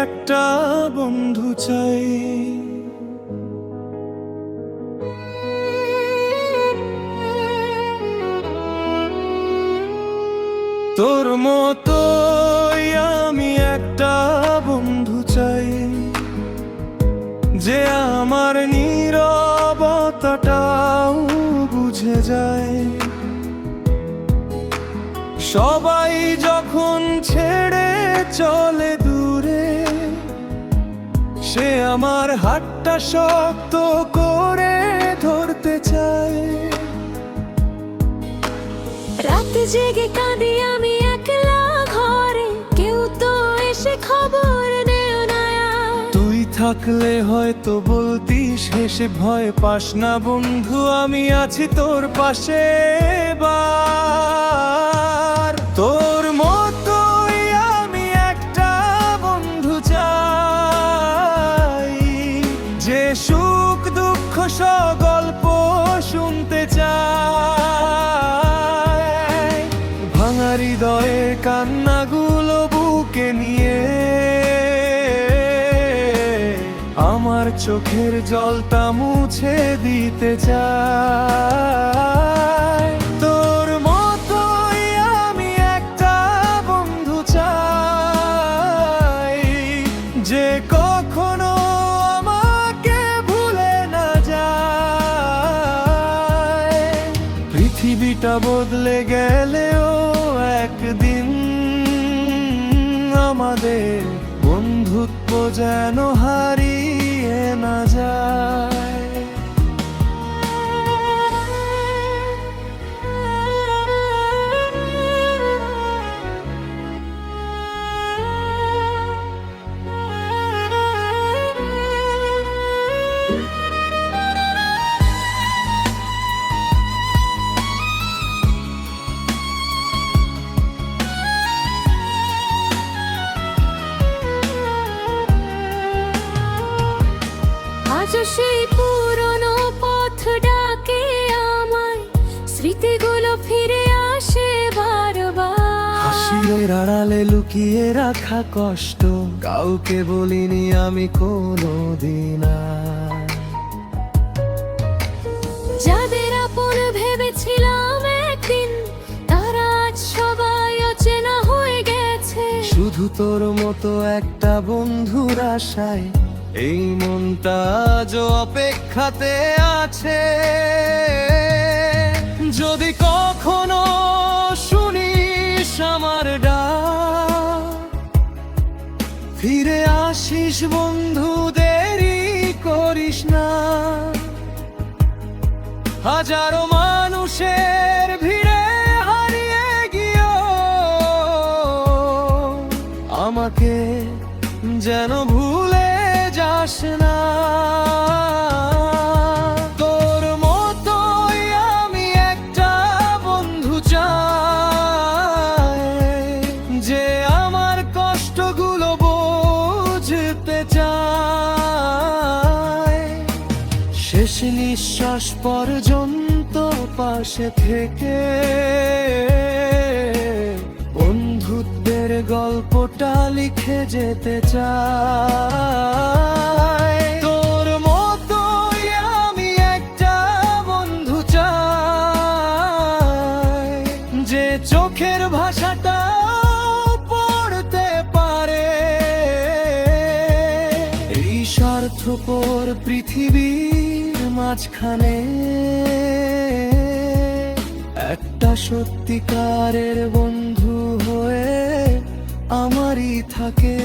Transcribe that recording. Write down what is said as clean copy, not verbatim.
একটা বন্ধু চাই। তোর মতোই আমি একটা বন্ধু চাই, যে আমার নীরবতাটাও বুঝে যায়। সবাই যখন ছেড়ে চলে দূরে, সে আমার হাতটা শক্ত করে ধরতে চায়। রাত জেগে কাঁদি আমি একলা ঘরে, কেউ তো এসে খবর নেও না। তুই থাকলে হয়তো বলতিস হেসে, ভয় পাস না বন্ধু, আমি আছি তোর পাশে। বার তোর মতোই আমি একটা বন্ধু চাই, যে সুখ দুঃখ সব গল্প শুনতে চায়। ভাঙা হৃদয়ের কান্নাগুলো বুকে নিয়ে আমার চোখের জলটা মুছে দিতে চায়। তোর মতোই আমি একটা বন্ধু চাই, যে কখনো আমাকে ভুলে না যায়। পৃথিবীটা বদলে গেলেও একদিন আমাদের বন্ধুত্ব যেন হারিয়ে না যায়। আজও সেই পুরনো পথ ডাকে আমায়, স্মৃতিগুলো ফিরে আসে বারবার। হাসির আড়ালে লুকিয়ে রাখা কষ্ট কাউকে বলিনি আমি কোনোদিন। যাদের আপন ভেবেছিলাম একদিন, তারা আজ সবাই অচেনা হয়ে গেছে। শুধু তোর মতো একটা বন্ধুর আশায় এই মনটা আজও অপেক্ষাতে আছে। যদি কখনো শুনিস আমার ডাক, ফিরে আসিস বন্ধু, দেরি করিস না। হাজারো মানুষের ভিড়ে হারিয়ে গিয়েও আমাকে যেন ভুলে যাস না। তোর মতোই আমি একটা বন্ধু চাই, যে আমার কষ্টগুলো বুঝতে চায়। শেষ নিঃশ্বাস পর্যন্ত পাশে থেকে বন্ধুত্বের গল্পটা লিখে যেতে চাই। তোর মতোই আমি একটা বন্ধু চাই, যে চোখের ভাষাটা পড়তে পারে। এই স্বার্থপর পৃথিবীর মাঝখানে একটা সত্যিকারের বন্ধু হয়ে আমারই থাকে।